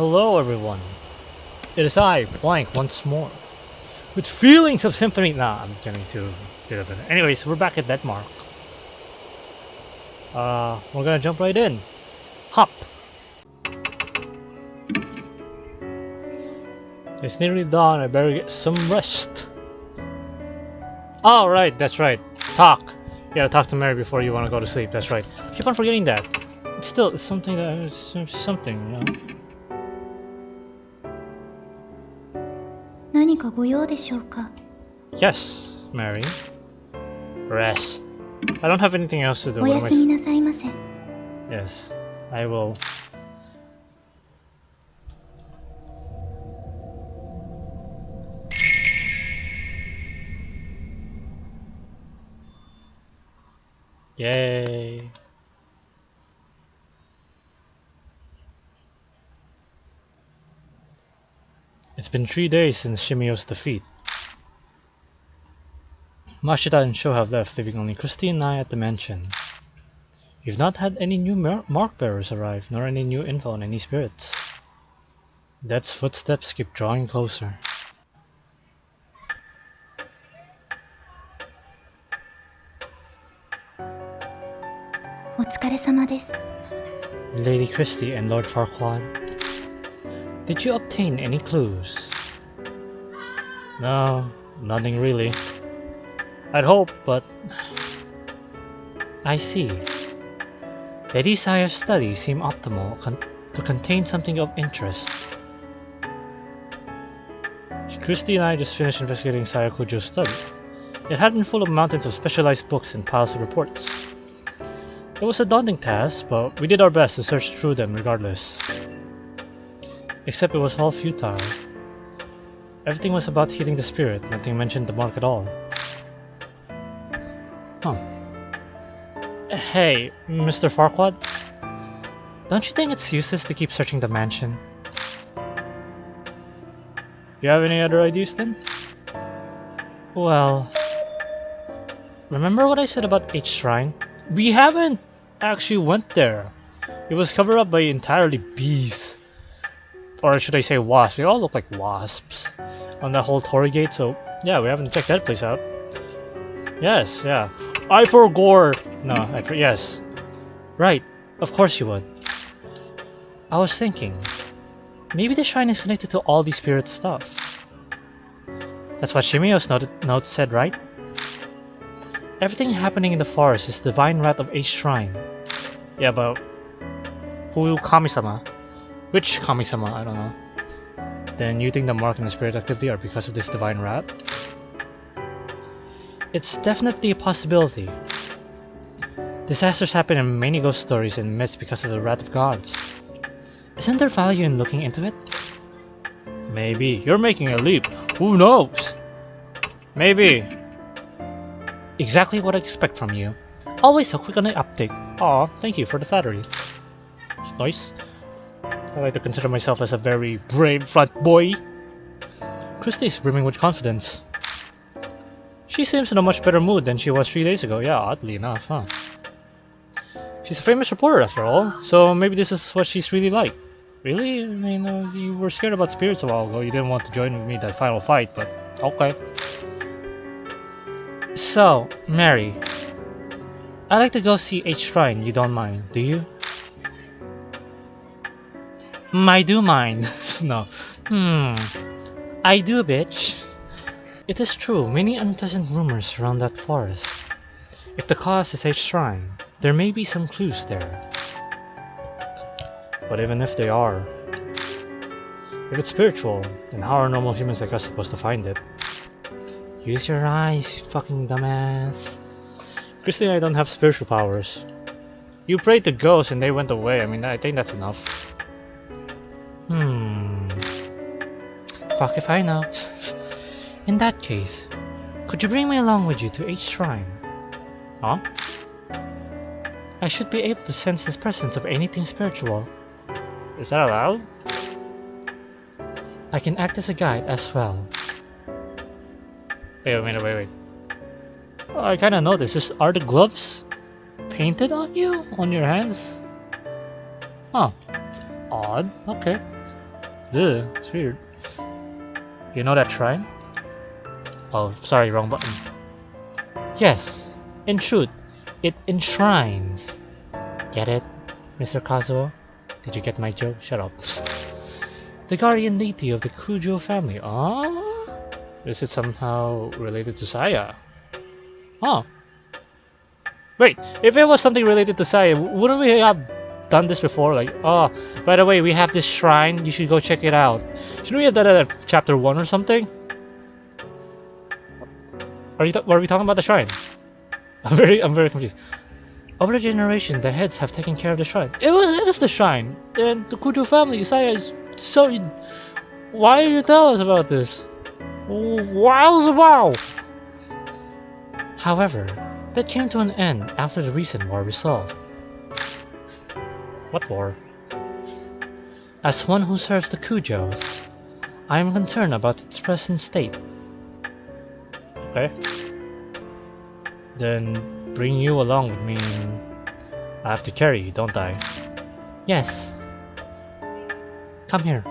Hello everyone, it is I, Blank, once more. With feelings of symphony. Nah, I'm getting too bit of it. Anyways, we're back at Denmark. We're gonna jump right in. Hop! It's nearly dawn, I better get some rest. Oh right, that's right. Talk! You gotta talk to Mary before you wanna go to sleep, that's right. Keep on forgetting that. It's something that it's something, you know. 何かご用でしょうか? Yes, Mary. Rest. I don't have anything else to do. おやすみなさいませ。 Yes, I will. Yay. It's been 3 days since Shimi-O's defeat. Mashita and Sho have left, leaving only Cristie and I at the mansion. We've not had any new mark bearers arrive, nor any new info on any spirits. Death's footsteps keep drawing closer. Lady Cristie and Lord Farquaad, did you obtain any clues? No, nothing really. I'd hope, but I see. Lady Saya's studies seem optimal to contain something of interest. Cristie and I just finished investigating Saya Kujou's study. It had been full of mountains of specialized books and piles of reports. It was a daunting task, but we did our best to search through them regardless. Except it was all futile. Everything was about healing the spirit, nothing mentioned the mark at all. Huh. Hey, Mr. Farquaad? Don't you think it's useless to keep searching the mansion? You have any other ideas then? Well... Remember what I said about H Shrine? We haven't actually went there. It was covered up by entirely bees. Or should I say wasps? They all look like wasps on that whole Torii gate, so yeah, we haven't checked that place out. Yes, yeah. I forgot! No, yes. Right, of course you would. I was thinking, maybe the shrine is connected to all these spirit stuff. That's what Shimi-O's note said, right? Everything happening in the forest is the divine wrath of H Shrine. Yeah, but who Kami-sama? Which Kami-sama? I don't know. Then you think the mark and the spirit activity are because of this divine wrath? It's definitely a possibility. Disasters happen in many ghost stories and myths because of the wrath of gods. Isn't there value in looking into it? Maybe. You're making a leap. Who knows? Maybe. Exactly what I expect from you. Always so quick on the uptake. Aw, thank you for the flattery. It's nice. I like to consider myself as a very brave front boy. Cristie is brimming with confidence. She seems in a much better mood than she was 3 days ago. Yeah, oddly enough, huh? She's a famous reporter after all, so maybe this is what she's really like. Really? I mean, you were scared about spirits a while ago. You didn't want to join with me in that final fight, but okay. So, Mary, I'd like to go see H Shrine, you don't mind, do you? I do mind. No. I do, bitch. It is true, many unpleasant rumors surround that forest. If the cause is H Shrine, there may be some clues there. But even if they are, if it's spiritual, then how are normal humans like us supposed to find it? Use your eyes, you fucking dumbass. Cristie and I don't have spiritual powers. You prayed to ghosts and they went away. I mean, I think that's enough. Fuck if I know. In that case, could you bring me along with you to H Shrine? Huh? I should be able to sense the presence of anything spiritual. Is that allowed? I can act as a guide as well. Wait. Oh, I kinda noticed. Are the gloves painted on you? On your hands? Huh. It's odd. Okay. Ugh, it's weird. You know that shrine? Oh, sorry, wrong button. Yes, in truth, it enshrines. Get it, Mr. Kazuo? Did you get my joke? Shut up. The guardian deity of the Kujou family. Ah? Is it somehow related to Saya? Huh. Wait, if it was something related to Saya, wouldn't we have done this before? Like, oh, by the way, we have this shrine, you should go check it out. Shouldn't we have done it at chapter 1 or something? Were we talking about the shrine? I'm very confused. Over the generation, the heads have taken care of the shrine. It is the shrine! And the Kujou family, Saya is so... Why did you tell us about this? Wow! However, that came to an end after the recent war resolved. What war? As one who serves the Kujous, I am concerned about its present state. Okay. Then bring you along with me and I have to carry you, don't I? Yes. Come here.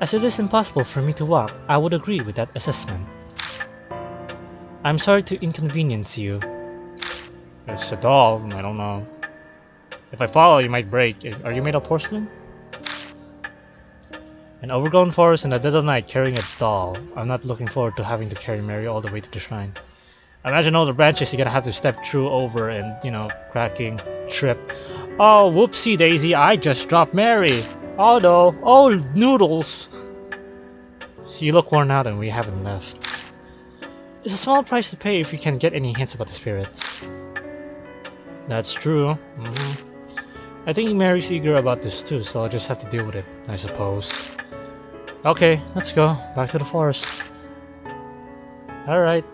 As it is impossible for me to walk, I would agree with that assessment. I'm sorry to inconvenience you. It's a doll, I don't know. If I fall, you might break. Are you made of porcelain? An overgrown forest in the dead of night carrying a doll. I'm not looking forward to having to carry Mary all the way to the shrine. Imagine all the branches you're gonna have to step through over and, you know, cracking, trip. Oh, whoopsie daisy, I just dropped Mary. Oh no, oh noodles. You look worn out and we haven't left. It's a small price to pay if you can get any hints about the spirits. That's true. I think Mary's eager about this too, so I'll just have to deal with it, I suppose. Okay, let's go. Back to the forest. Alright.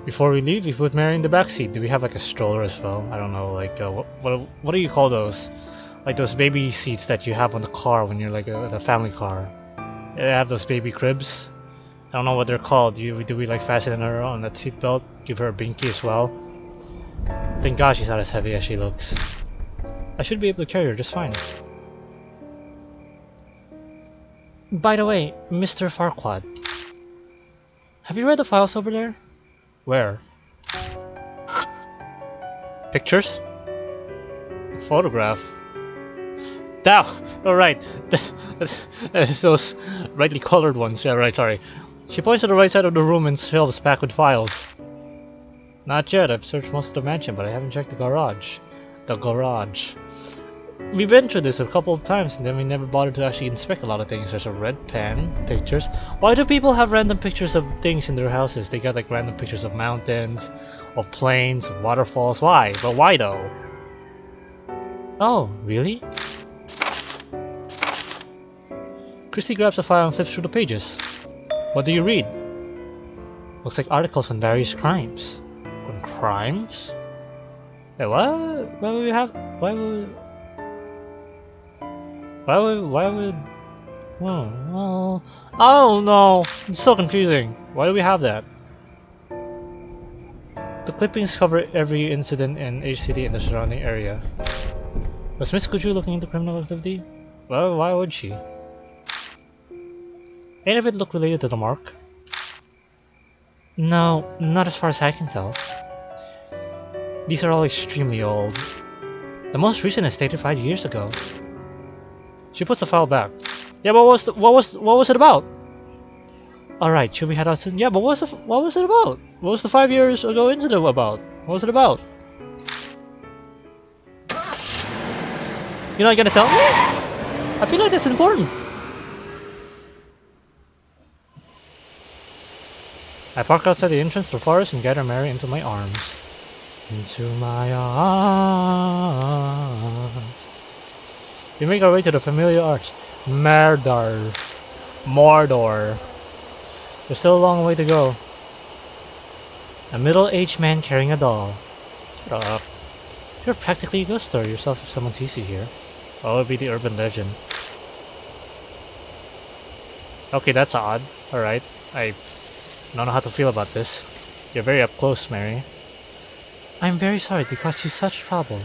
Before we leave, we put Mary in the back seat. Do we have like a stroller as well? I don't know, like what do you call those? Like those baby seats that you have on the car when you're like the family car. They have those baby cribs. I don't know what they're called. Do we like fasten her on that seat belt? Give her a binky as well. Thank God she's not as heavy as she looks. I should be able to carry her just fine. By the way, Mr. Farquaad, have you read the files over there? Where? Pictures? A photograph? Alright. Those brightly colored ones. Yeah, right, sorry. She points to the right side of the room and shelves packed with files. Not yet. I've searched most of the mansion, but I haven't checked the garage. We've been through this a couple of times and then we never bothered to actually inspect a lot of things. There's a red pen, pictures. Why do people have random pictures of things in their houses? They got like random pictures of mountains, of plains, of waterfalls. Why? But why though? Oh, really? Cristie grabs a file and flips through the pages. What do you read? Looks like articles on various crimes. On crimes? Wait, what? Why would we have... Why would... Well, oh no! It's so confusing. Why do we have that? The clippings cover every incident in H City and the surrounding area. Was Miss Kujou looking into criminal activity? Well, why would she? Any of it look related to the mark? No, not as far as I can tell. These are all extremely old. The most recent is dated 5 years ago. She puts the file back. Yeah, but what was it about? All right, should we head out soon? Yeah, but what was it about? What was the 5 years ago incident about? What was it about? You're not gonna tell me? I feel like that's important. I park outside the entrance to the forest and gather Mary into my arms. Into my arms. We make our way to the familiar arch. Mordor. There's still a long way to go. A middle-aged man carrying a doll. Shut up. You're practically a ghost story yourself if someone sees you here. Oh, it would be the urban legend. Okay, that's odd. Alright. I don't know how to feel about this. You're very up close, Mary. I'm very sorry to cause you such trouble.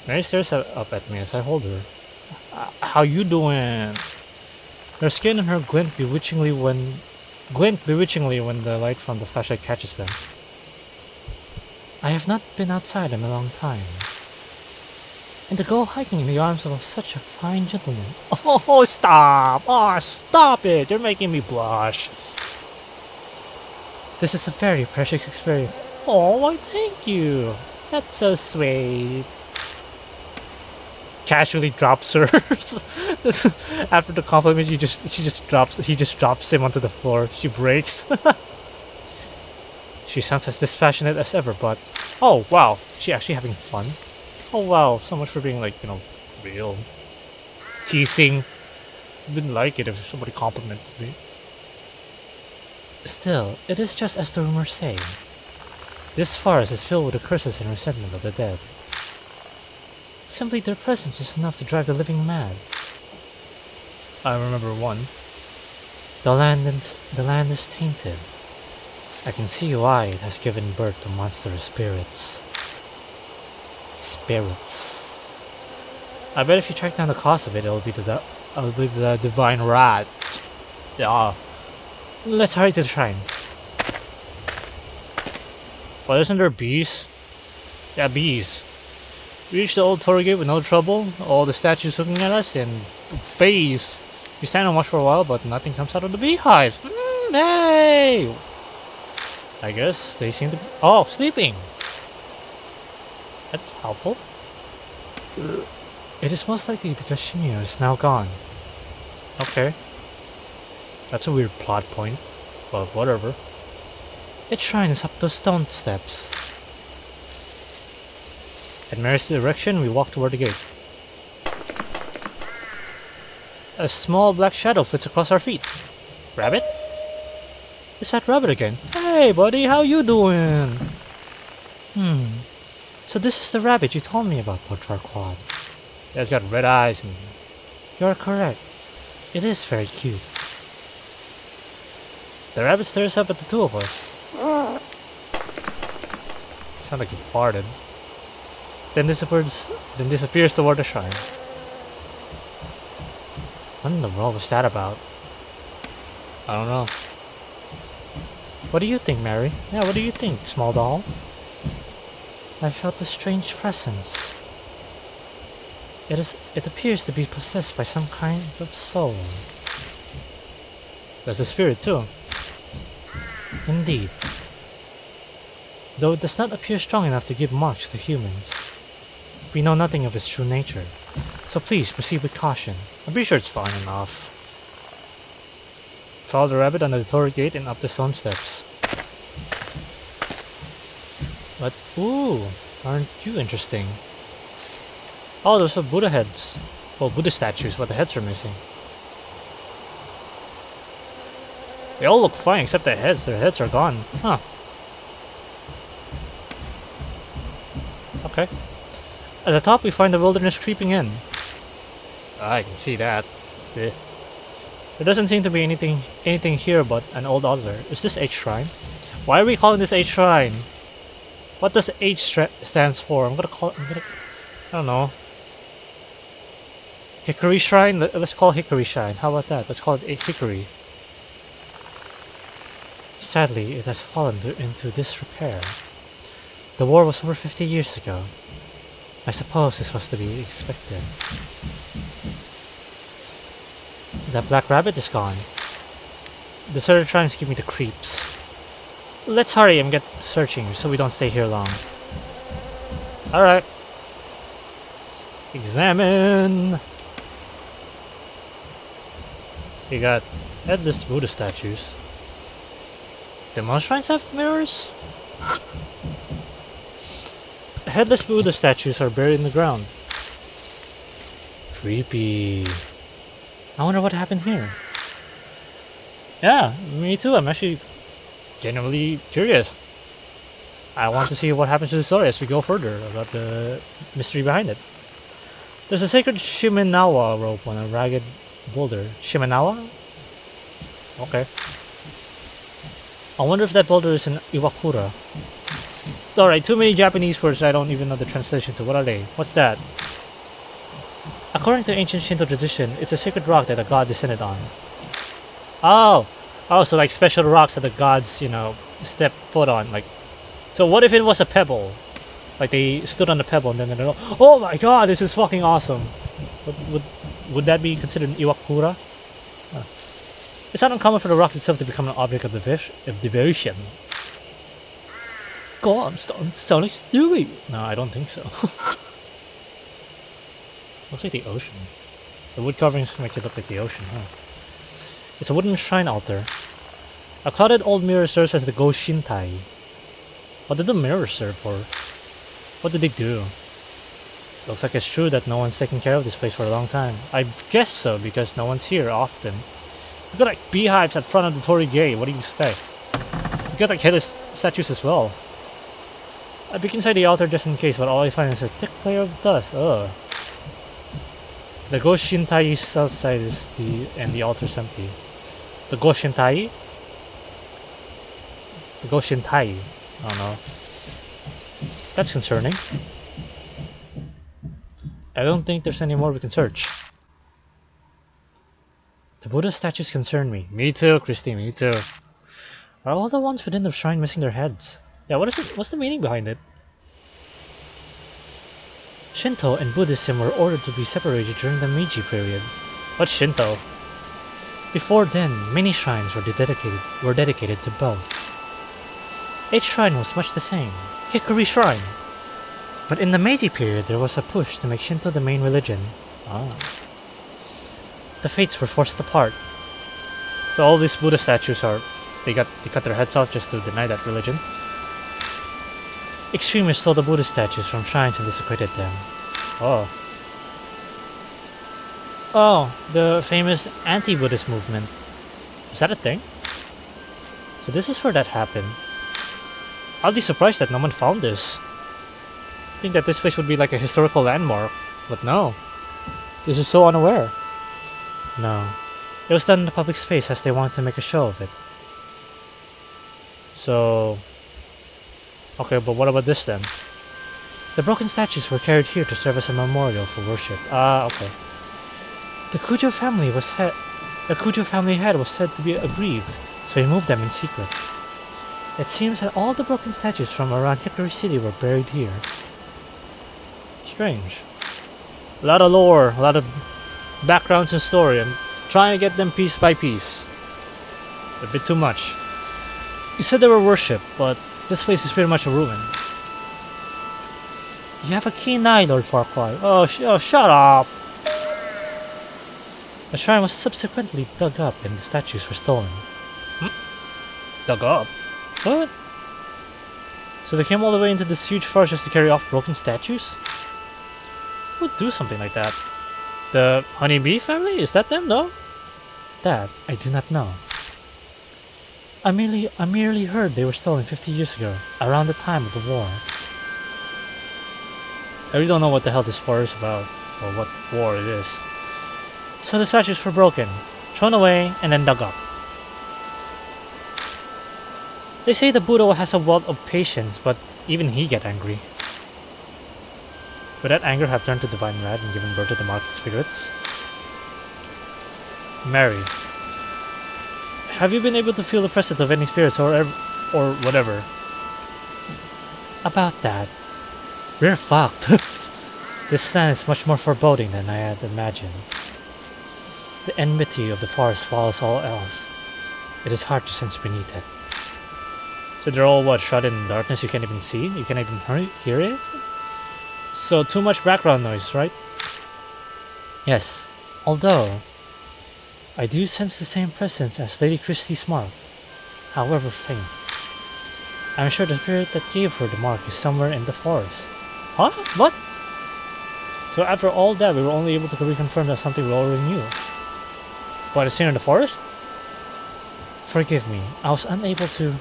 Mary stares up at me as I hold her. How you doing? Her skin and her glint bewitchingly when the light from the flashlight catches them. I have not been outside in a long time. And to go hiking in the arms of such a fine gentleman. Oh, stop! Oh, stop it! You're making me blush. This is a very precious experience. Oh, why thank you. That's so sweet. Casually drops her. After the compliment, he just drops him onto the floor. She breaks. She sounds as dispassionate as ever, but oh wow, she actually having fun. Oh wow, so much for being like, real. Teasing. Wouldn't like it if somebody complimented me. Still, it is just as the rumors say. This forest is filled with the curses and resentment of the dead. Simply their presence is enough to drive the living mad. I remember one. The land is tainted. I can see why it has given birth to monstrous spirits. I bet if you track down the cause of it, it'll be the divine rat. Yeah. Let's hurry to the shrine. But isn't there bees? Yeah, bees. We reached the old torii gate with no trouble. All the statues looking at us and bees. We stand and watch for a while, but nothing comes out of the beehive. Hey! I guess they seem to be sleeping. That's helpful. It is most likely because Shimi-O is now gone. Okay. That's a weird plot point, but whatever. Its shrine is up those stone steps. At Mary's direction, we walk toward the gate. A small black shadow flits across our feet. Rabbit? It's that rabbit again. Hey buddy, how you doing? So this is the rabbit you told me about, farquaad. Yeah, it's got red eyes and... You're correct. It is very cute. The rabbit stares up at the two of us. Sound like he farted. Then disappears toward the shrine. What in the world was that about? I don't know. What do you think, Mary? Yeah, what do you think, small doll? I felt a strange presence. It appears to be possessed by some kind of soul. There's a spirit too. Indeed. Though it does not appear strong enough to give marks to humans. We know nothing of its true nature, so please proceed with caution. I'm pretty sure it's fine enough. Follow the rabbit under the torii gate and up the stone steps. But ooh, aren't you interesting? Oh, those are Buddha heads. Well, Buddha statues, but the heads are missing. They all look fine except their heads. Their heads are gone. Huh. Okay. At the top we find the wilderness creeping in. I can see that. Eh. There doesn't seem to be anything here but an old altar. Is this H shrine? Why are we calling this H shrine? What does H stands for? I don't know. Hickory shrine? Let's call Hickory shrine. How about that? Let's call it Hickory. Sadly, it has fallen into disrepair. The war was over 50 years ago. I suppose this was to be expected. That black rabbit is gone. The deserted shrines give me the creeps. Let's hurry and get searching so we don't stay here long. Alright. Examine! You got headless Buddha statues. Do most shrines have mirrors? Headless Buddha statues are buried in the ground. Creepy. I wonder what happened here. Yeah, me too. I'm actually genuinely curious. I want to see what happens to the story as we go further about the mystery behind it. There's a sacred Shimenawa rope on a ragged boulder. Shimenawa? Okay. I wonder if that boulder is in Iwakura. Alright, too many Japanese words I don't even know the translation to. What are they? What's that? According to ancient Shinto tradition, it's a sacred rock that a god descended on. Oh! Oh, so like special rocks that the gods, you know, step foot on. Like, so what if it was a pebble? Like they stood on the pebble and then they're like, oh my god, this is fucking awesome! Would that be considered an iwakura? Huh. It's not uncommon for the rock itself to become an object of devotion. God, I'm starting to sound like Stewie! No, I don't think so. Looks like the ocean. The wood coverings make it look like the ocean, huh? It's a wooden shrine altar. A clouded old mirror serves as the Go-Shintai. What did the mirror serve for? What did they do? Looks like it's true that no one's taken care of this place for a long time. I guess so, because no one's here often. We've got like beehives at front of the Torii Gate, what do you expect? We've got like headless statues as well. I peek inside the altar just in case, but all I find is a thick layer of dust. Ugh. The Go-Shintai south side is and the altar's empty. The Go-Shintai? The Go-Shintai. I don't know. That's concerning. I don't think there's any more we can search. The Buddha statues concern me. Me too, Cristie, me too. Are all the ones within the shrine missing their heads? Yeah, what is it? What's the meaning behind it? Shinto and Buddhism were ordered to be separated during the Meiji period. What's Shinto? Before then, many shrines were dedicated to both. Each shrine was much the same, Hikari Shrine. But in the Meiji period, there was a push to make Shinto the main religion. Ah. The fates were forced apart. So all these Buddha statues they cut their heads off just to deny that religion. Extremists stole the Buddha statues from shrines and desecrated them. Oh. Oh, the famous anti-Buddhist movement. Is that a thing? So this is where that happened. I'll be surprised that no one found this. I think that this place would be like a historical landmark, but no. This is so unaware. No. It was done in the public space as they wanted to make a show of it. So... okay, but what about this then? The broken statues were carried here to serve as a memorial for worship. Ah, okay. The Kujou family head was said to be aggrieved, so he moved them in secret. It seems that all the broken statues from around Hikari City were buried here. Strange. A lot of lore, a lot of backgrounds and story, and trying to get them piece by piece. A bit too much. You said they were worshipped, but this place is pretty much a ruin. You have a keen eye, Lord Farquaad. Oh, shut up! The shrine was subsequently dug up and the statues were stolen. Dug up? What? So they came all the way into this huge forest just to carry off broken statues? Who would do something like that? The honeybee family? Is that them, though? That, I do not know. I merely heard they were stolen 50 years ago, around the time of the war. I really don't know what the hell this war is about, or what war it is. So the statues were broken, thrown away, and then dug up. They say the Buddha has a wealth of patience, but even he get angry. Would that anger have turned to divine wrath and given birth to the market spirits? Mary. Have you been able to feel the presence of any spirits or whatever? About that. We're fucked. This land is much more foreboding than I had imagined. The enmity of the forest swallows all else. It is hard to sense beneath it. So they're all what, shrouded in darkness, you can't even see? You can't even hear it? So too much background noise, right? Yes, although I do sense the same presence as Lady Cristie's mark, however faint. I'm sure the spirit that gave her the mark is somewhere in the forest. Huh? What? So after all that, we were only able to reconfirm that something we already knew. But it's here in the forest? Forgive me, I was unable to...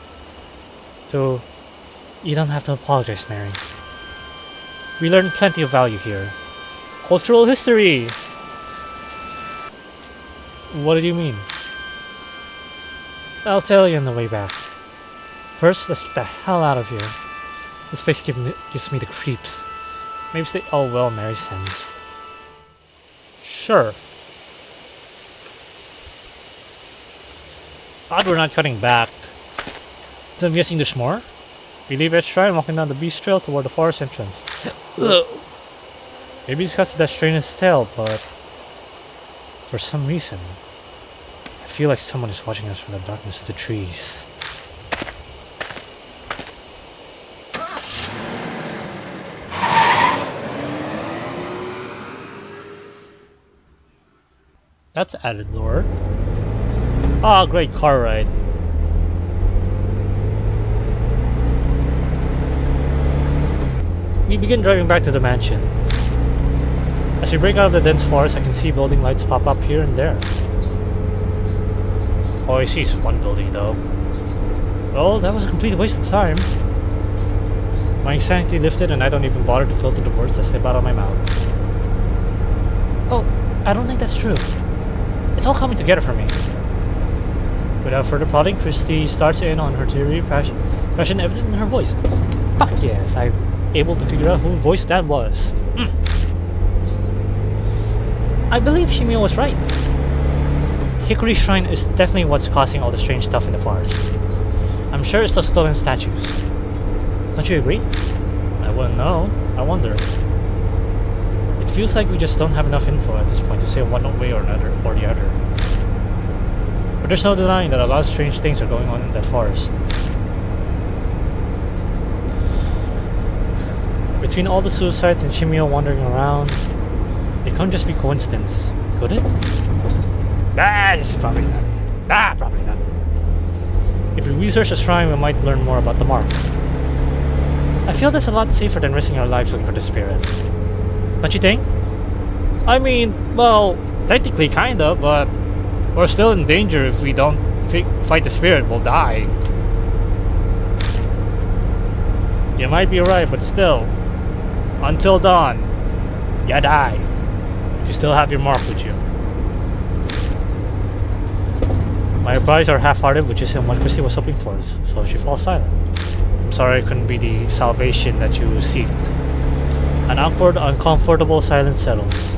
You don't have to apologize, Mary. We learned plenty of value here. Cultural history! What do you mean? I'll tell you on the way back. First, let's get the hell out of here. This place gives me the creeps. Maybe stay. Oh well, Mary sensed. Sure. Odd we're not cutting back. So I'm guessing there's more? We leave Edge Shrine walking down the beast trail toward the forest entrance. Maybe it's because of that strain in his tail, but for some reason, I feel like someone is watching us from the darkness of the trees. That's added lore. Ah, great car ride. We begin driving back to the mansion. As we break out of the dense forest, I can see building lights pop up here and there. All I see is one building though. Well, that was a complete waste of time. My anxiety lifted and I don't even bother to filter the words that slip out of my mouth. Oh, I don't think that's true. It's all coming together for me. Without further prodding, Cristie starts in on her theory, passion evident in her voice. Fuck yes, I'm able to figure out whose voice that was. I believe Shimi-O was right. Hikori's shrine is definitely what's causing all the strange stuff in the forest. I'm sure it's those stolen statues. Don't you agree? I wouldn't know. I wonder. It feels like we just don't have enough info at this point to say one way or the other. But there's no denying that a lot of strange things are going on in that forest. Between all the suicides and Shimi-O wandering around, it couldn't just be coincidence, could it? This is probably not. Probably not. If we research the shrine, we might learn more about the mark. I feel that's a lot safer than risking our lives looking for the spirit. Don't you think? I mean, well, technically kinda, but we're still in danger. If we don't fight the spirit, we'll die. You might be right, but still, until dawn, you die. If you still have your mark with you. My replies are half-hearted, which isn't what Cristie was hoping for, so she falls silent. I'm sorry I couldn't be the salvation that you seeked. An awkward, uncomfortable silence settles.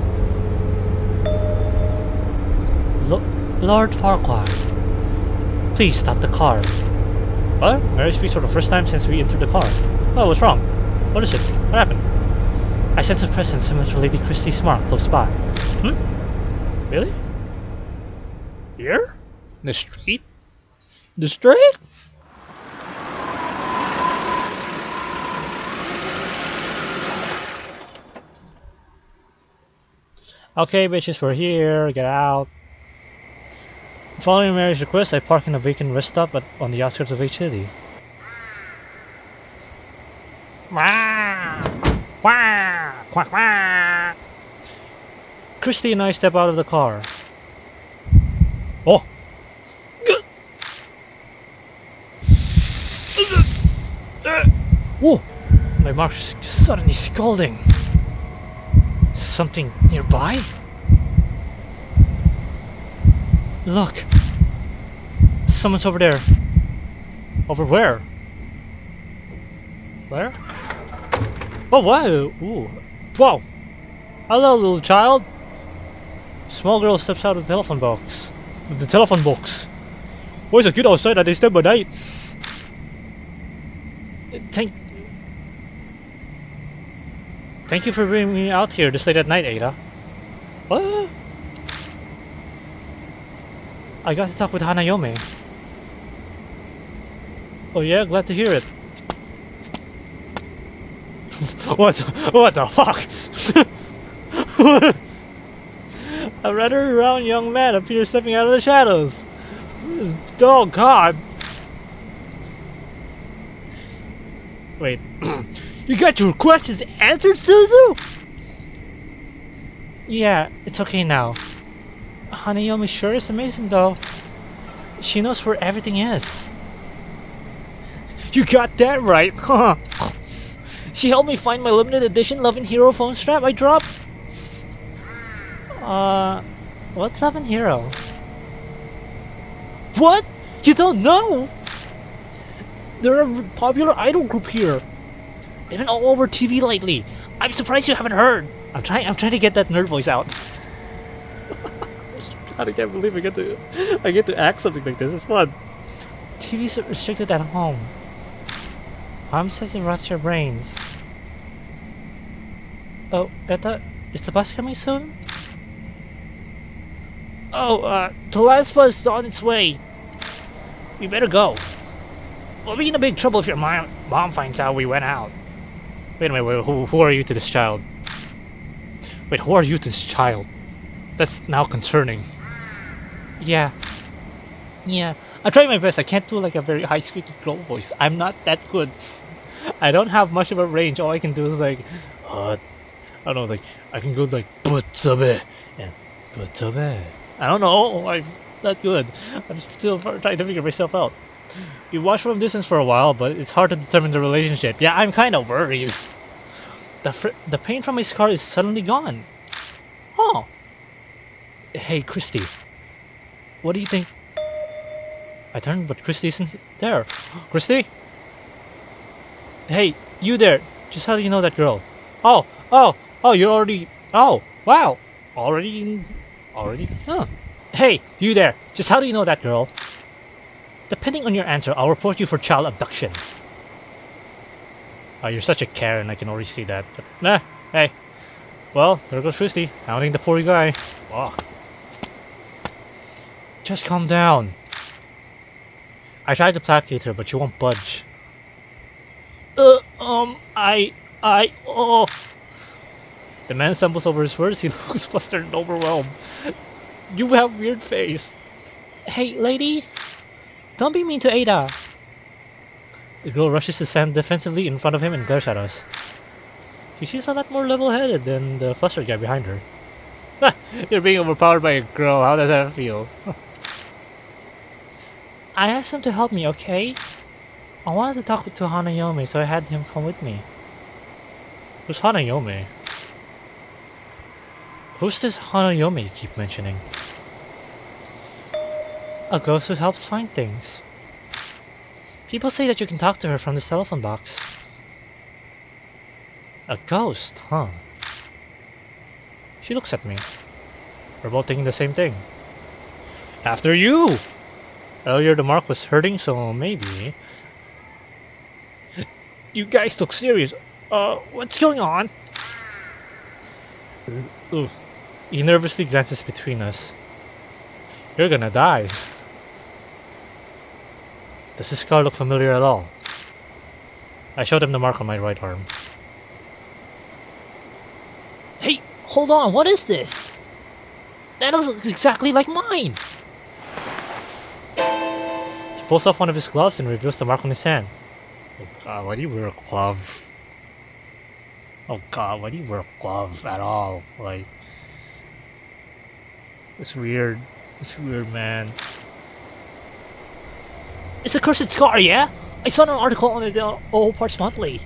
Lord Farquaad, please stop the car. What? Mary speaks for the first time since we entered the car. Oh, what's wrong? What is it? What happened? I sense a presence similar to Lady Cristie's mark close by. Really? Here? In the street? The street? Okay, bitches, we're here. Get out. Following Mary's request, I park in a vacant rest stop on the outskirts of H City. Cristie and I step out of the car. Oh! Whoa! My mark is suddenly scalding. Something nearby? Look! Someone's over there. Over where? Where? Oh wow! Ooh. Wow! Hello, little child! Small girl steps out of the telephone box. Why is a kid outside at this time of night? Thank you for bringing me out here this late at night, Ada. What? I got to talk with Hanayome. Oh yeah, glad to hear it. What the fuck? A rather round young man appears stepping out of the shadows. Oh god. Wait. You got your questions answered, Suzu? Yeah, it's okay now. Hanayomi sure is amazing though. She knows where everything is. You got that right, huh? She helped me find my limited edition Love and Hero phone strap I dropped. What's Love and Hero? What? You don't know? They're a popular idol group here. They've been all over TV lately. I'm surprised you haven't heard. I'm trying to get that nerd voice out. God, I can't believe I get to act something like this. It's fun. TV's restricted at home. Mom says it rots your brains. Oh, Etta, is the bus coming soon? Oh, the last bus is on its way. We better go. We'll be in a big trouble if your mom finds out we went out. Wait a minute, wait, who are you to this child? Wait, who are you to this child? That's now concerning. Yeah. I try my best. I can't do like a very high squeaky girl voice. I'm not that good. I don't have much of a range. All I can do is like, I don't know, like I can go like butsabe and butsabe. I don't know. I'm not good. I'm still trying to figure myself out. We watched from a distance for a while, but it's hard to determine the relationship. Yeah, I'm kind of worried. The pain from my scar is suddenly gone. Oh. Hey, Cristie. What do you think? I turned, but Cristie isn't there. Cristie? Hey, you there. Just how do you know that girl? Oh, you're already... Oh, wow. Already? Huh. Hey, you there. Just how do you know that girl? Depending on your answer, I'll report you for child abduction. Oh, you're such a Karen, I can already see that. But, nah, hey. Well, there goes Cristie, hounding the poor guy. Oh. Just calm down. I tried to placate her, but she won't budge. Oh. The man stumbles over his words, he looks flustered and overwhelmed. You have weird face. Hey, lady. Don't be mean to Ada. The girl rushes to stand defensively in front of him and glares at us. She seems a lot more level-headed than the flustered guy behind her. You're being overpowered by a girl, how does that feel? I asked him to help me, okay? I wanted to talk to Hanayome, so I had him come with me. Who's Hanayome? Who's this Hanayome you keep mentioning? A ghost who helps find things. People say that you can talk to her from the telephone box. A ghost, huh? She looks at me. We're both thinking the same thing. After you! Earlier the mark was hurting, so maybe... You guys look serious. What's going on? Ooh. He nervously glances between us. You're gonna die. Does this scar look familiar at all? I showed him the mark on my right arm. Hey, hold on, what is this? That looks exactly like mine! He pulls off one of his gloves and reveals the mark on his hand. Oh god, why do you wear a glove? Oh god, why do you wear a glove at all? Like... It's weird. It's weird, man. It's a cursed scar, yeah? I saw an article on the All Parts Monthly.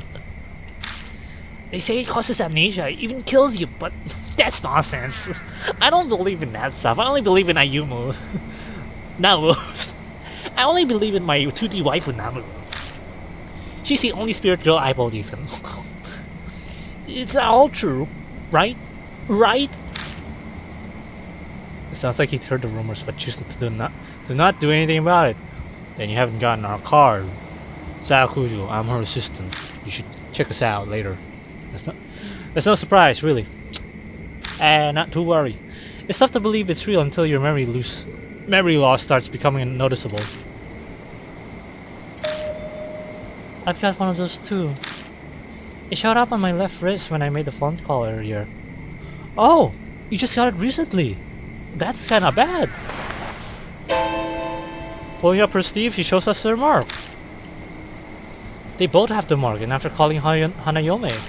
They say it causes amnesia, even kills you, but that's nonsense. I don't believe in that stuff. I only believe in Ayumu. Namu. I only believe in my 2D waifu Namu. She's the only spirit girl I believe in. It's all true, right? Right? It sounds like he'd heard the rumors but chooses to not do anything about it. Then you haven't gotten our card. Kujou, I'm her assistant. You should check us out later. That's no surprise, really. Not to worry. It's tough to believe it's real until your memory loss starts becoming noticeable. I've got one of those too. It showed up on my left wrist when I made the phone call earlier. Oh, you just got it recently. That's kinda bad. Pulling up her sleeve, she shows us her mark. They both have the mark, and after calling Hanayome.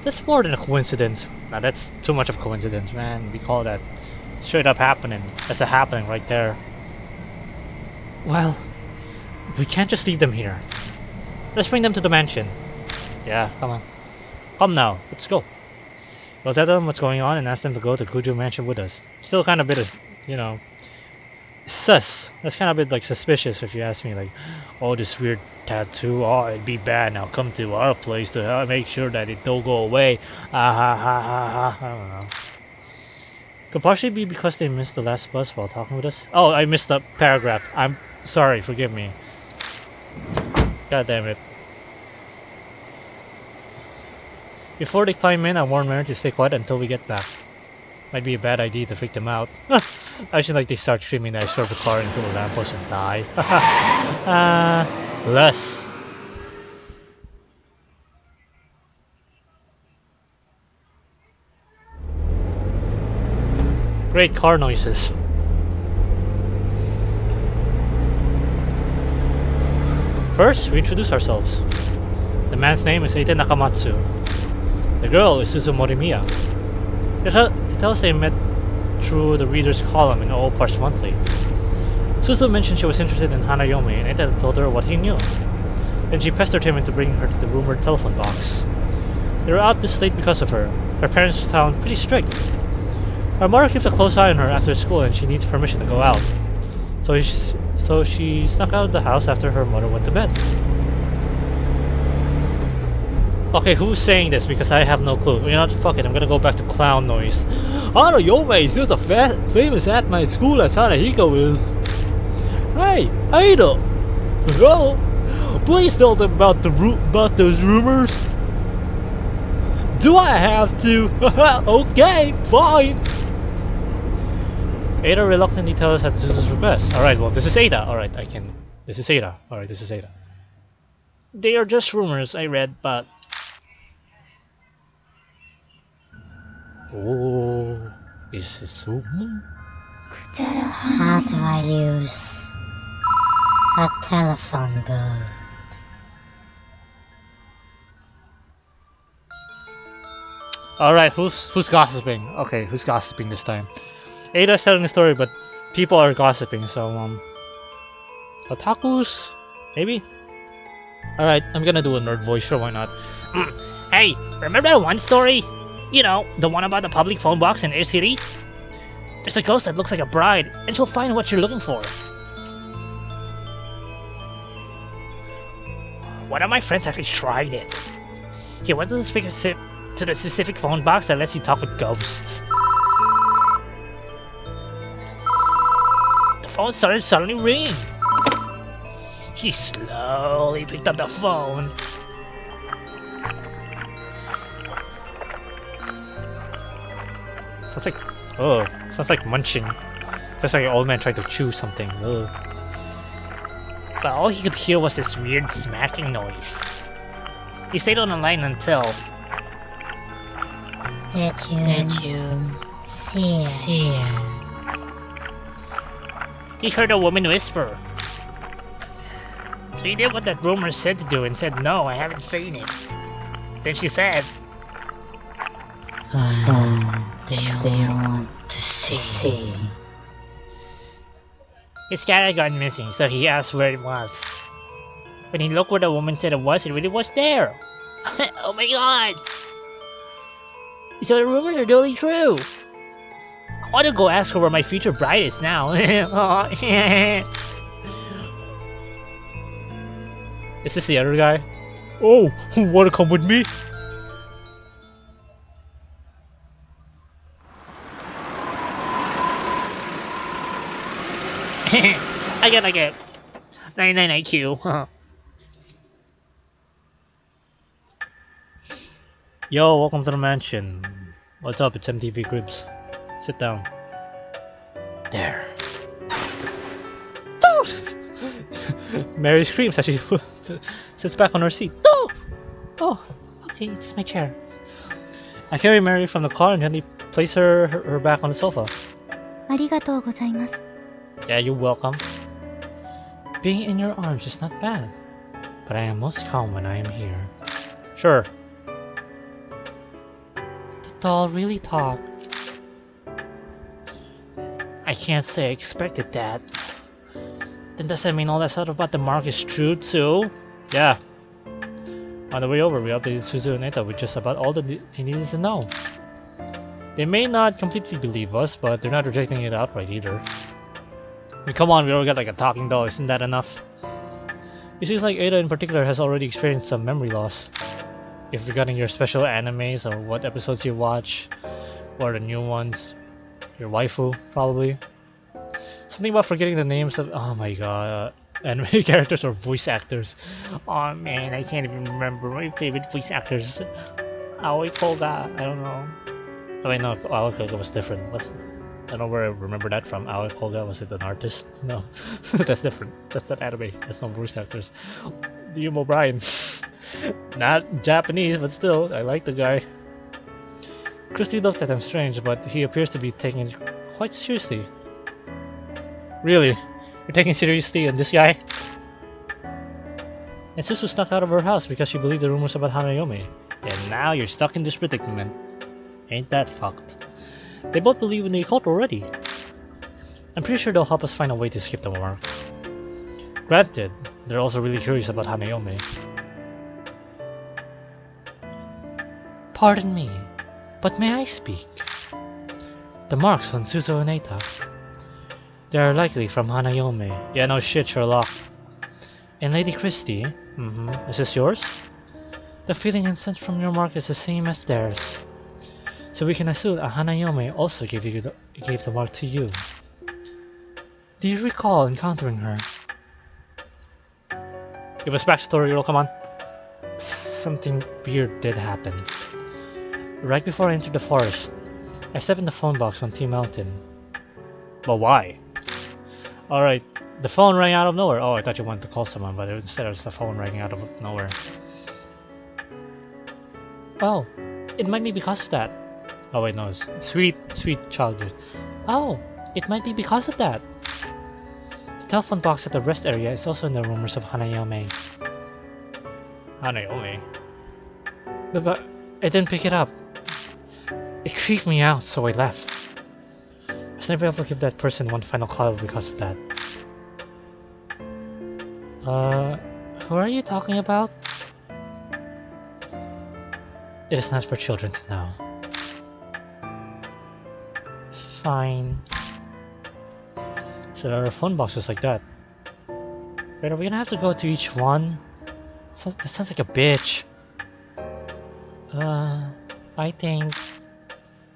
That's more than a coincidence. Now that's too much of a coincidence, man. We call that straight up happening. That's a happening right there. Well, we can't just leave them here. Let's bring them to the mansion. Yeah, come on. Come now, let's go. We'll tell them what's going on and ask them to go to Kujou Mansion with us. Still kind of bit of, you know, sus. That's kind of a bit like suspicious if you ask me. Like, oh, this weird tattoo. Oh, it'd be bad. Now come to our place to make sure that it don't go away. Ah ha ha ha ha. I don't know. Could partially be because they missed the last bus while talking with us. Oh, I missed the paragraph. I'm sorry. Forgive me. God damn it. Before they climb in, I warned Mary to stay quiet until we get back. Might be a bad idea to freak them out. I should like they start screaming that I swerve the car into a lamppost and die. Less. Great car noises. First, we introduce ourselves. The man's name is Eite Nakamatsu. The girl is Suzu Morimiya. They tell us they met through the reader's column in All Parts Monthly. Suzu mentioned she was interested in Hanayome and Eite told her what he knew. Then she pestered him into bringing her to the rumored telephone box. They were out this late because of her. Her parents sound pretty strict. Her mother keeps a close eye on her after school and she needs permission to go out. So she snuck out of the house after her mother went to bed. Okay, who's saying this? Because I have no clue. You know what? Fuck it, I'm gonna go back to clown noise. Hanayome is just as famous at my school as Hanahiko is. Hey, Ada! Hello? Please tell them about those rumors. Do I have to? Okay, fine. Ada reluctantly tells us at Suzu's request. Alright, well, this is Ada. Alright, I can. This is Ada. Alright, this is Ada. They are just rumors I read, but. Oh, is this so? How do I use a telephone booth? Alright, who's gossiping? Okay, who's gossiping this time? Ada's telling the story, but people are gossiping, so otakus? Maybe? Alright, I'm gonna do a nerd voice, sure, why not? Hey, remember that one story? You know, the one about the public phone box in Air City? There's a ghost that looks like a bride, and she'll find what you're looking for. One of my friends actually tried it. He went to the specific phone box that lets you talk with ghosts. The phone started suddenly ringing. He slowly picked up the phone. Sounds like munching. Just like an old man trying to chew something. Ugh. But all he could hear was this weird smacking noise. He stayed on the line until... Did you see it? He heard a woman whisper. So he did what that rumor said to do and said, no, I haven't seen it. Then she said, do you want to see? his cat had gone missing, so he asked where it was. When he looked where the woman said it really was there. Oh my god! So the rumors are totally true. I want to go ask her where my future bride is now. Is this the other guy? Oh, wanna come with me? I get 99 IQ. Yo, welcome to the mansion. What's up? It's MTV Cribs. Sit down. There. Mary screams as she sits back on her seat. No! Oh, okay, it's my chair. I carry Mary from the car and gently place her back on the sofa. ありがとうございます。 Yeah, you're welcome. Being in your arms is not bad, but I am most calm when I am here. Sure. The doll really talked. I can't say I expected that. Then does that mean all that stuff about the mark is true too? Yeah. On the way over, we updated Suzu and Eta with just about all that they needed to know. They may not completely believe us, but they're not rejecting it outright either. I mean, come on, we already got like a talking doll, isn't that enough? It seems like Ada in particular has already experienced some memory loss. If regarding your special animes or what episodes you watch, or the new ones, your waifu, probably. Something about forgetting the names of, oh my god, anime characters or voice actors. Oh man, I can't even remember my favorite voice actors. Aoi Koga, I don't know. Oh wait, no, Aoi Koga was different. I don't know where I remember that from. Aoi Koga, was it an artist? No, that's different. That's not anime. That's not voice actors. Liam O'Brien. Not Japanese, but still, I like the guy. Cristie looked at him strange, but he appears to be taking it quite seriously. Really? You're taking seriously on this guy? And Susu snuck out of her house because she believed the rumors about Hanayome. And now you're stuck in this predicament. Ain't that fucked? They both believe in the occult already. I'm pretty sure they'll help us find a way to skip the mark. Granted, they're also really curious about Hanayome. Pardon me, but may I speak? The marks on Suzu and Eita. They are likely from Hanayome. Yeah, no shit, Sherlock. And Lady Cristie, is this yours? The feeling and sense from your mark is the same as theirs. So we can assume that Hanayome also gave the mark to you. Do you recall encountering her? Give us backstory, girl, come on. Something weird did happen. Right before I entered the forest, I stepped in the phone box on T Mountain. But why? Alright, the phone rang out of nowhere. Oh, I thought you wanted to call someone, but instead it was the phone ringing out of nowhere. Oh, it might be because of that. Oh wait, no, it's sweet child voice. Oh, it might be because of that. The telephone box at the rest area is also in the rumors of Hanayome. Hanayome? But I didn't pick it up. It creeped me out, so I left. I was never able to give that person one final call because of that. Who are you talking about? It is not for children to know. Fine. So there are phone boxes like that. Wait, are we gonna have to go to each one? That sounds like a bitch. I think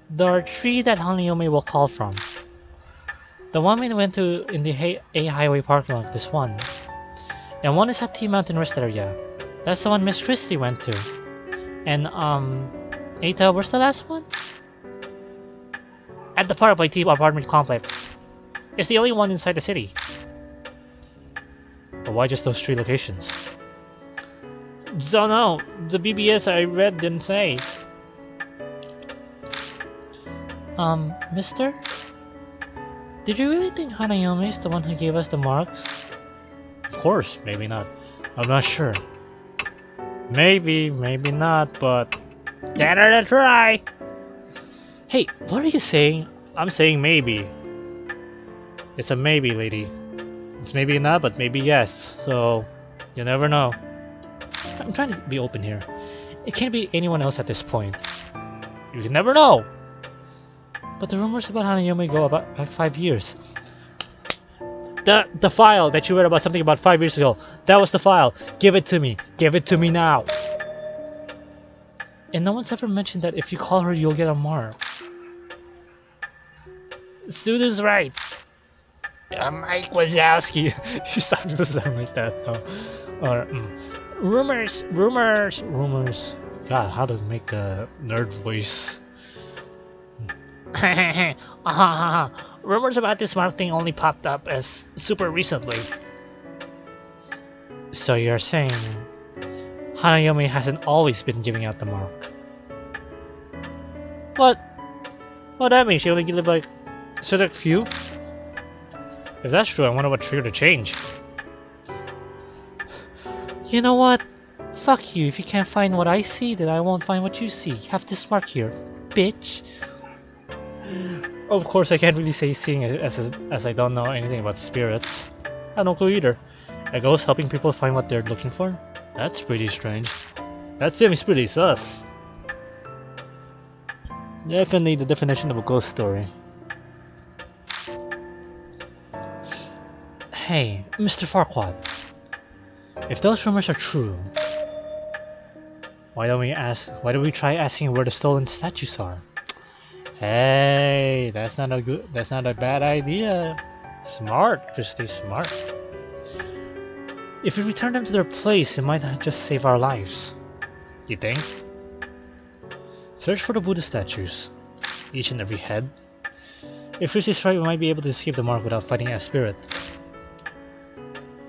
there are 3 that Hanayome will call from. The one we went to in the A Highway parking lot, this one. And one is at T Mountain Rest area. That's the one Miss Cristie went to. And Eita, where's the last one? At the Park by T apartment complex. It's the only one inside the city. But why just those 3 locations? Don't know. The BBS I read didn't say. Mister? Did you really think Hanayome is the one who gave us the marks? Of course, maybe not. I'm not sure. Maybe not, but... Dare to try! Hey, what are you saying? I'm saying maybe. It's a maybe, lady. It's maybe not, but maybe yes. So, you never know. I'm trying to be open here. It can't be anyone else at this point. You can never know! But the rumors about Hanayome go about like 5 years. The file that you read about something about 5 years ago. That was the file. Give it to me. Give it to me now. And no one's ever mentioned that if you call her, you'll get a mark. Sudo's right. Mike Wazowski. You started to sound like that though. Or rumors. God, how to make a nerd voice. Rumors about this mark thing only popped up as super recently. So you're saying Hanayome hasn't always been giving out the mark? What? What that means? She only give like select few? If that's true, I wonder what triggered the change. You know what? Fuck you. If you can't find what I see, then I won't find what you see. Have this mark here, bitch. Of course, I can't really say seeing as I don't know anything about spirits. I have no clue either. A ghost helping people find what they're looking for? That's pretty strange. That seems pretty sus. Definitely the definition of a ghost story. Hey, Mr. Farquaad. If those rumors are true, why don't we try asking where the stolen statues are? Hey, that's not a bad idea. Smart, Christie, smart. If we return them to their place, it might just save our lives. You think? Search for the Buddha statues, each and every head. If Christie's right, we might be able to escape the mark without fighting a spirit.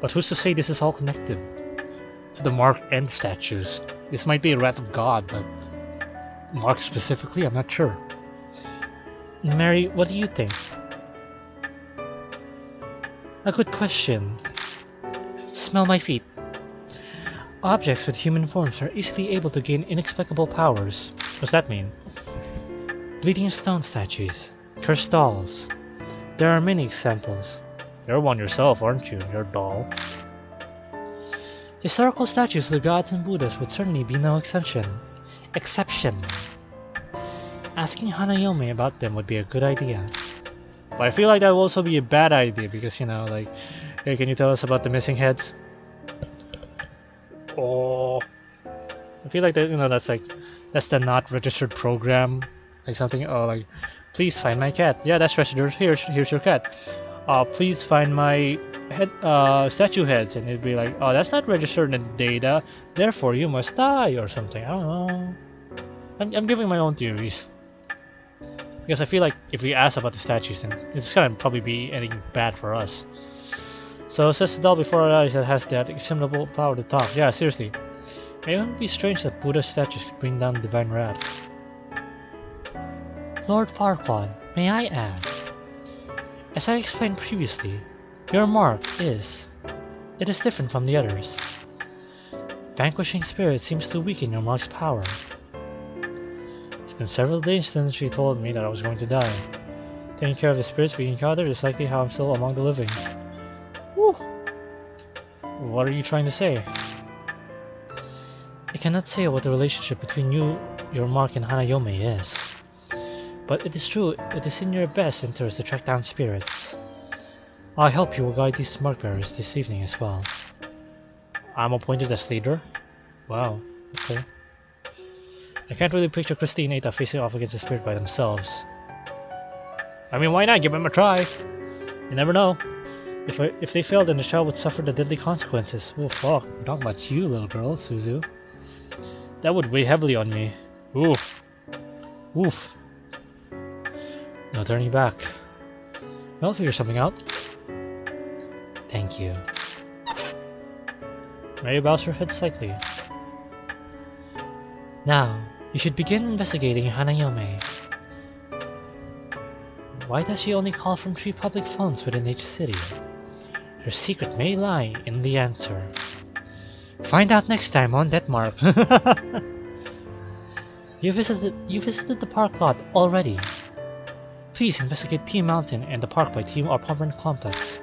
But who's to say this is all connected to the mark and statues? This might be a wrath of God, but mark specifically, I'm not sure. Mary, what do you think? A good question. Smell my feet. Objects with human forms are easily able to gain inexplicable powers. What's that mean? Bleeding stone statues, cursed dolls. There are many examples. You're one yourself, aren't you, your doll? Historical statues of the gods and Buddhas would certainly be no exception. Asking Hanayome about them would be a good idea. But I feel like that would also be a bad idea because, you know, like, hey, can you tell us about the missing heads? Oh, I feel like that, you know, that's the not registered program, like something. Oh, like, please find my cat. Yeah, that's registered. Here's your cat. Please find my statue heads, and it'd be like, oh, that's not registered in data, therefore you must die or something. I don't know. I'm giving my own theories because I feel like if we ask about the statues, then it's gonna probably be anything bad for us. So says the doll before our eyes that has that exceptional power to talk. Yeah, seriously. It wouldn't be strange that Buddha statues could bring down divine wrath. Lord Farquaad, may I add? As I explained previously, your mark is different from the others. Vanquishing spirits seems to weaken your mark's power. It's been several days since she told me that I was going to die. Taking care of the spirits we encountered is likely how I'm still among the living. Whew. What are you trying to say? I cannot say what the relationship between you, your mark, and Hanayome is. But it is true, it is in your best interest to track down spirits. I hope you will guide these mark bearers this evening as well. I'm appointed as leader? Wow, okay. I can't really picture Cristie and Eta facing off against a spirit by themselves. I mean, why not? Give them a try! You never know. If they fail, then the child would suffer the deadly consequences. Oh fuck, we're talking about you, little girl, Suzu. That would weigh heavily on me. Oof. Oof. No turning back. I'll figure something out. Thank you. Mary bows her head slightly. Now, you should begin investigating Hanayome. Why does she only call from 3 public phones within each city? Her secret may lie in the answer. Find out next time on That Mark. You visited the park lot already. Please investigate Team Mountain and the park by Team Apartment Complex.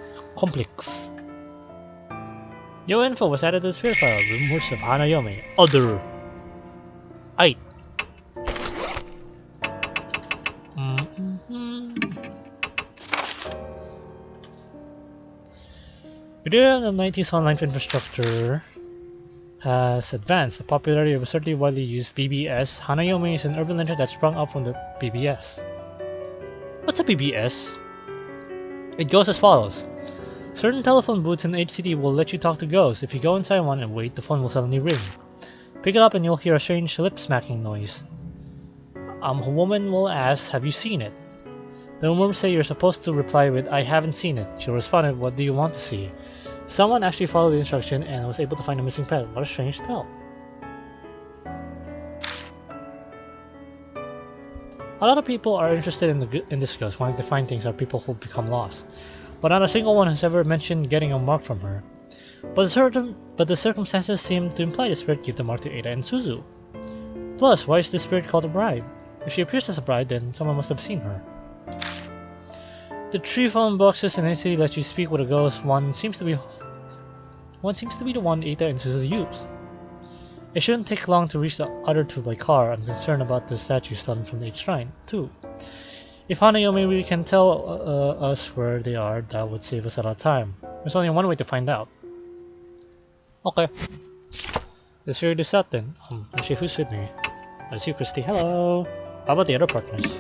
New info was added to the spirit file. Rumors of Hanayome. Other. Aight. During the 90s, online infrastructure has advanced. The popularity of a certainly widely used BBS, Hanayome is an urban legend that sprung up from the BBS. What's a BBS? It goes as follows. Certain telephone booths in HCD will let you talk to ghosts. If you go inside one and wait, the phone will suddenly ring. Pick it up and you'll hear a strange lip-smacking noise. A woman will ask, have you seen it? The woman will say you're supposed to reply with, I haven't seen it. She'll respond with, what do you want to see? Someone actually followed the instruction and was able to find a missing pet. What a strange tale. A lot of people are interested in this ghost, wanting to find things or people who become lost. But not a single one has ever mentioned getting a mark from her. But the circumstances seem to imply the spirit gave the mark to Ada and Suzu. Plus, why is the spirit called a bride? If she appears as a bride, then someone must have seen her. The 3 phone boxes in HCD let you speak with a ghost. One seems to be the one Ada and Suzu used. It shouldn't take long to reach the other 2 by car. I'm concerned about the statue stolen from the shrine, too. If Hanayome really can tell us where they are, that would save us a lot of time. There's only one way to find out. Okay. Let's figure this out then. Let's see who's with me. I see Cristie. Hello. How about the other partners?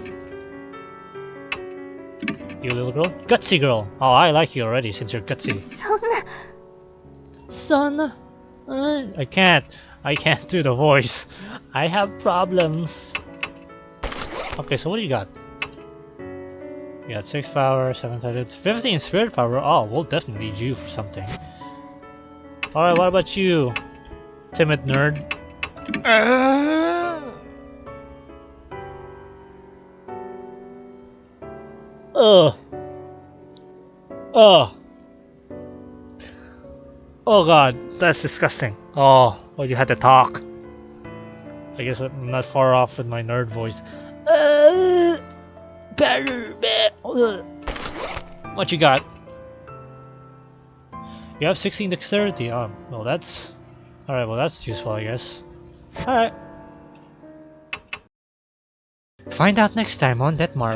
You little girl? Gutsy girl! Oh, I like you already since you're gutsy. そんな Son! I can't do the voice. I have problems. Okay, so what do you got? You got 6 power, 7 sided, 15 spirit power. Oh, we'll definitely need you for something. Alright, what about you? Timid nerd. Ugh. Ugh. Oh god, that's disgusting. Oh, well, you had to talk. I guess I'm not far off with my nerd voice. What you got? You have 16 dexterity. Well that's... Alright, well that's useful I guess. Alright. Find out next time on That Mark.